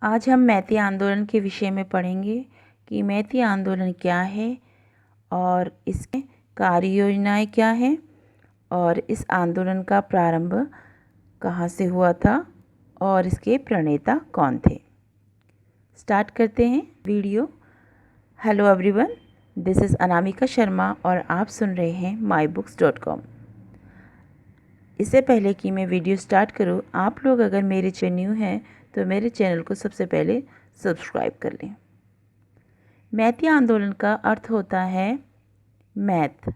आज हम मैती आंदोलन के विषय में पढ़ेंगे कि मैती आंदोलन क्या है और इसके कार्य योजनाएं क्या हैं और इस आंदोलन का प्रारंभ कहाँ से हुआ था और इसके प्रणेता कौन थे। स्टार्ट करते हैं video. Hello everyone, this is Anamika Sharma और आप सुन रहे हैं mybooks.com। इससे पहले कि मैं वीडियो स्टार्ट करूं, आप लोग अगर मेरे चैनल न्यू हैं तो मेरे चैनल को सबसे पहले सब्सक्राइब कर लें। मैती आंदोलन का अर्थ होता है मैथ।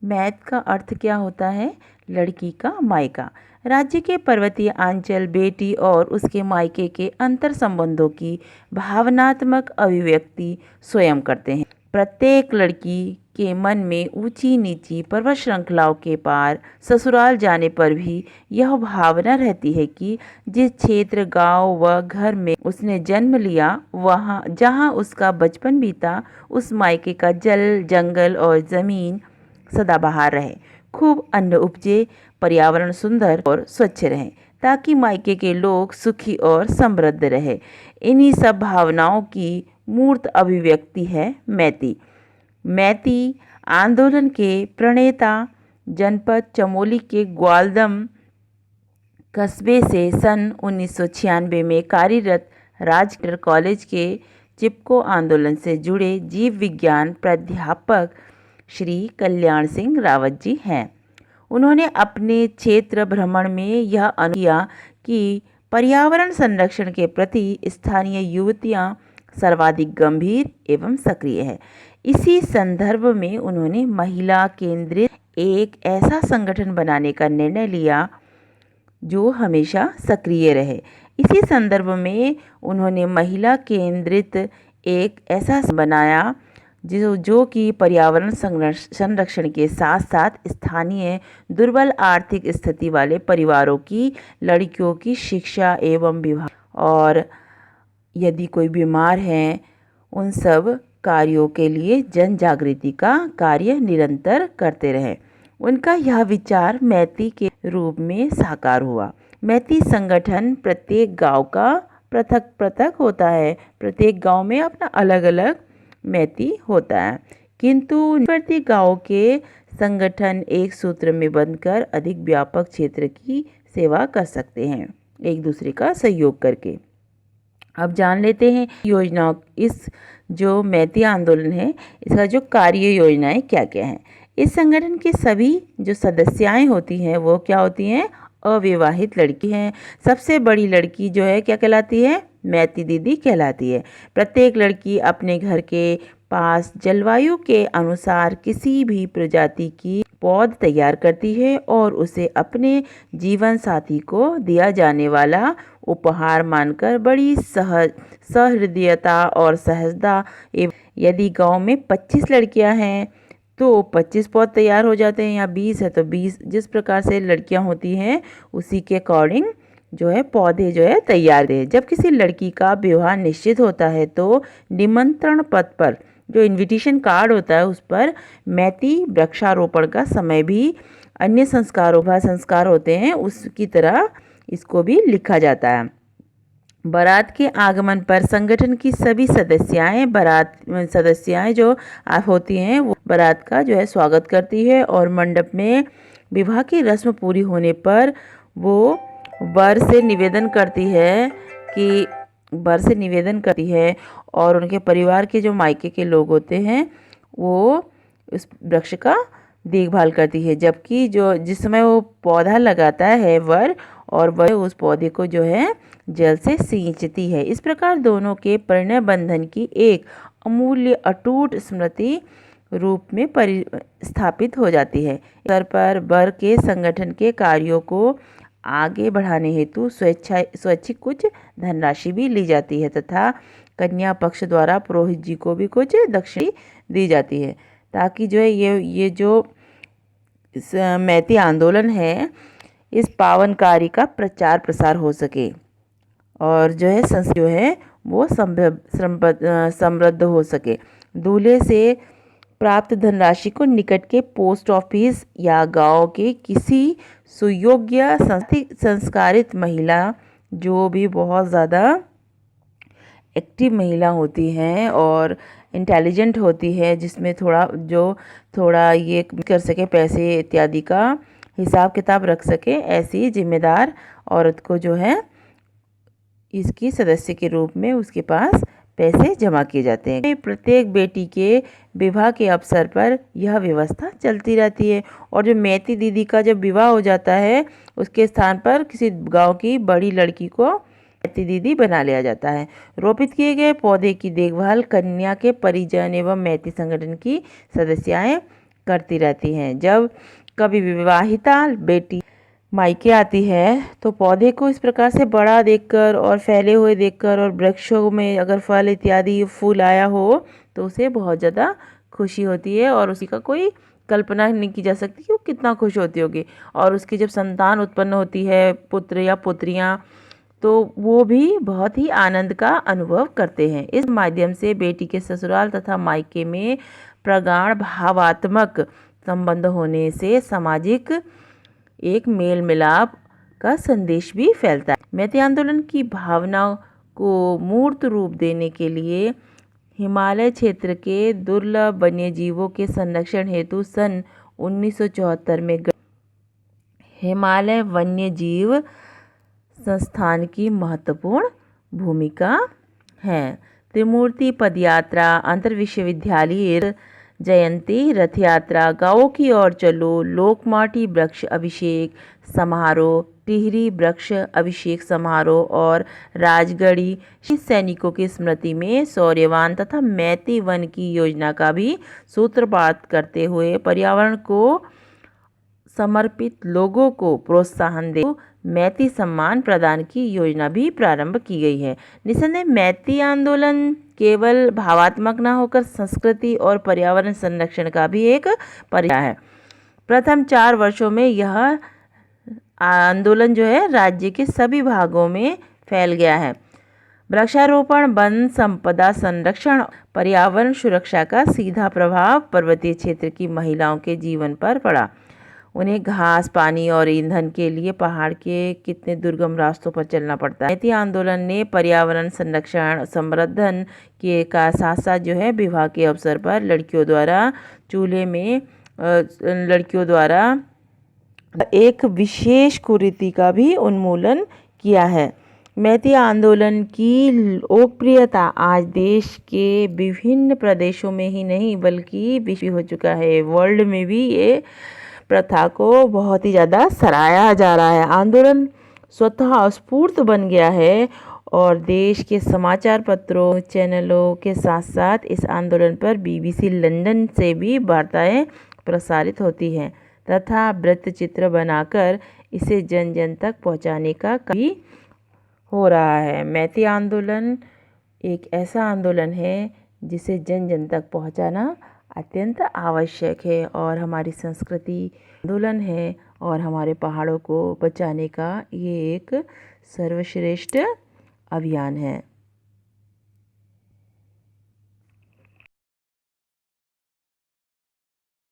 मैथ का अर्थ क्या होता है? लड़की का मायका। राज्य के पर्वतीय अंचल बेटी और उसके मायके के अंतर संबंधों की भावनात्मक अभिव्यक्ति स्वयं करते हैं। प्रत्येक लड़की के मन में ऊंची नीची पर्वत श्रृंखलाओं के पार ससुराल जाने पर भी यह भावना रहती है कि जिस क्षेत्र, गांव व घर में उसने जन्म लिया, वहाँ जहाँ उसका बचपन बीता, उस मायके का जल, जंगल और ज़मीन सदाबहार रहे, खूब अन्न उपजे, पर्यावरण सुंदर और स्वच्छ रहे, ताकि मायके के लोग सुखी और समृद्ध रहे। इन्हीं सब भावनाओं की मूर्त अभिव्यक्ति है मैती। मैती आंदोलन के प्रणेता जनपद चमोली के ग्वालदम कस्बे से सन 1996 में कार्यरत राजकीय कॉलेज के चिपको आंदोलन से जुड़े जीव विज्ञान प्राध्यापक श्री कल्याण सिंह रावत जी हैं। उन्होंने अपने क्षेत्र भ्रमण में यह अनुभव किया कि पर्यावरण संरक्षण के प्रति स्थानीय युवतियां सर्वाधिक गंभीर एवं सक्रिय है। इसी संदर्भ में उन्होंने महिला केंद्रित एक ऐसा संगठन बनाने का निर्णय लिया जो हमेशा सक्रिय रहे। इसी संदर्भ में उन्होंने महिला केंद्रित एक ऐसा बनाया जो कि पर्यावरण संरक्षण के साथ साथ स्थानीय दुर्बल आर्थिक स्थिति वाले परिवारों की लड़कियों की शिक्षा एवं विवाह और यदि कोई बीमार है, उन सब कार्यों के लिए जन जागृति का कार्य निरंतर करते रहे। उनका यह विचार मैती के रूप में साकार हुआ। मैती संगठन प्रत्येक गांव का पृथक पृथक होता है। प्रत्येक गांव में अपना अलग अलग मैती होता है, किंतु प्रत्येक गांव के संगठन एक सूत्र में बंधकर अधिक व्यापक क्षेत्र की सेवा कर सकते हैं, एक दूसरे का सहयोग करके। अब जान लेते हैं योजनाओं, इस जो मैती आंदोलन है इसका जो कार्य योजनाएं क्या क्या हैं। इस संगठन के सभी जो सदस्याएं होती हैं वो क्या होती हैं? अविवाहित लड़की हैं। सबसे बड़ी लड़की जो है क्या कहलाती है? मैती दीदी कहलाती है। प्रत्येक लड़की अपने घर के पास जलवायु के अनुसार किसी भी प्रजाति की पौध तैयार करती है और उसे अपने जीवन साथी को दिया जाने वाला उपहार मानकर बड़ी सहृदयता और सहजता यदि गांव में 25 लड़कियां हैं तो 25 पौध तैयार हो जाते हैं, या 20 है तो 20, जिस प्रकार से लड़कियां होती हैं उसी के अकॉर्डिंग जो है पौधे जो है तैयार है। जब किसी लड़की का विवाह निश्चित होता है तो निमंत्रण पत्र पर जो इनविटेशन कार्ड होता है उस पर मैती वृक्षारोपण का समय भी अन्य संस्कार होते हैं उसकी तरह इसको भी लिखा जाता है। बारात के आगमन पर संगठन की सभी सदस्याएं जो होती हैं वो बारात का जो है स्वागत करती है और मंडप में विवाह की रस्म पूरी होने पर वो वर से निवेदन करती है और उनके परिवार के जो मायके के लोग होते हैं वो उस वृक्ष का देखभाल करती है, जबकि जिस समय वो पौधा लगाता है वर, और वह उस पौधे को जो है जल से सींचती है। इस प्रकार दोनों के परिणय बंधन की एक अमूल्य अटूट स्मृति रूप में स्थापित हो जाती है। स्तर पर वर के संगठन के कार्यों को आगे बढ़ाने हेतु स्वैच्छिक कुछ धनराशि भी ली जाती है तथा कन्या पक्ष द्वारा पुरोहित जी को भी कुछ दक्षिणी दी जाती है, ताकि जो है ये जो मैती आंदोलन है इस पावन कार्य का प्रचार प्रसार हो सके और जो है जो है वो समृद्ध हो सके। दूल्हे से प्राप्त धनराशि को निकट के पोस्ट ऑफिस या गांव के किसी सुयोग्य संस्कारित महिला जो भी बहुत ज़्यादा एक्टिव महिला होती हैं और इंटेलिजेंट होती है, जिसमें थोड़ा ये कर सके, पैसे इत्यादि का हिसाब किताब रख सके, ऐसी जिम्मेदार औरत को जो है इसकी सदस्य के रूप में उसके पास पैसे जमा किए जाते हैं। प्रत्येक बेटी के विवाह के अवसर पर यह व्यवस्था चलती रहती है। और जो मैती दीदी का जब विवाह हो जाता है, उसके स्थान पर किसी गांव की बड़ी लड़की को मैती दीदी बना लिया जाता है। रोपित किए गए पौधे की देखभाल कन्या के परिजन एवं मैती संगठन की सदस्याएं करती रहती हैं। जब कभी विवाहिता बेटी मायके आती है तो पौधे को इस प्रकार से बड़ा देखकर और फैले हुए देखकर और वृक्षों में अगर फल इत्यादि फूल आया हो तो उसे बहुत ज़्यादा खुशी होती है और उसी का कोई कल्पना नहीं की जा सकती कि वो कितना खुश होती होगी। और उसकी जब संतान उत्पन्न होती है, पुत्र या पुत्रियां, तो वो भी बहुत ही आनंद का अनुभव करते हैं। इस माध्यम से बेटी के ससुराल तथा मायके में प्रगाढ़ भावात्मक संबंध होने से सामाजिक एक मेल मिलाप का संदेश भी फैलता है। मैती आंदोलन की भावना को मूर्त रूप देने के लिए हिमालय क्षेत्र के दुर्लभ वन्यजीवों के संरक्षण हेतु सन 1974 में हिमालय वन्यजीव संस्थान की महत्वपूर्ण भूमिका है। त्रिमूर्ति पदयात्रा, अंतर विश्वविद्यालय जयंती रथ यात्रा, गाँवों की ओर चलो, लोकमाटी वृक्ष अभिषेक समारोह, टिहरी वृक्ष अभिषेक समारोह और राजगढ़ी सैनिकों की स्मृति में शौर्यवान तथा मैती वन की योजना का भी सूत्रपात करते हुए पर्यावरण को समर्पित लोगों को प्रोत्साहन दे मैती सम्मान प्रदान की योजना भी प्रारंभ की गई है। निसंदेह मैती आंदोलन केवल भावात्मक न होकर संस्कृति और पर्यावरण संरक्षण का भी एक पर्याय है। प्रथम 4 वर्षों में यह आंदोलन जो है राज्य के सभी भागों में फैल गया है। वृक्षारोपण, वन संपदा संरक्षण, पर्यावरण सुरक्षा का सीधा प्रभाव पर्वतीय क्षेत्र की महिलाओं के जीवन पर पड़ा। उन्हें घास, पानी और ईंधन के लिए पहाड़ के कितने दुर्गम रास्तों पर चलना पड़ता है। मैती आंदोलन ने पर्यावरण संरक्षण, संवर्धन के का साथ साथ जो है विवाह के अवसर पर लड़कियों द्वारा एक विशेष कुरीति का भी उन्मूलन किया है। मैती आंदोलन की लोकप्रियता आज देश के विभिन्न प्रदेशों में ही नहीं बल्कि विश्व हो चुका है। वर्ल्ड में भी ये प्रथा को बहुत ही ज़्यादा सराहा जा रहा है। आंदोलन स्वतः स्फूर्त बन गया है और देश के समाचार पत्रों, चैनलों के साथ साथ इस आंदोलन पर BBC लंदन से भी वार्ताएं प्रसारित होती हैं तथा वृत्तचित्र बनाकर इसे जन जन तक पहुंचाने का भी हो रहा है। मैती आंदोलन एक ऐसा आंदोलन है जिसे जन जन तक पहुंचाना अत्यंत आवश्यक है और हमारी संस्कृति आंदोलन है और हमारे पहाड़ों को बचाने का ये एक सर्वश्रेष्ठ अभियान है।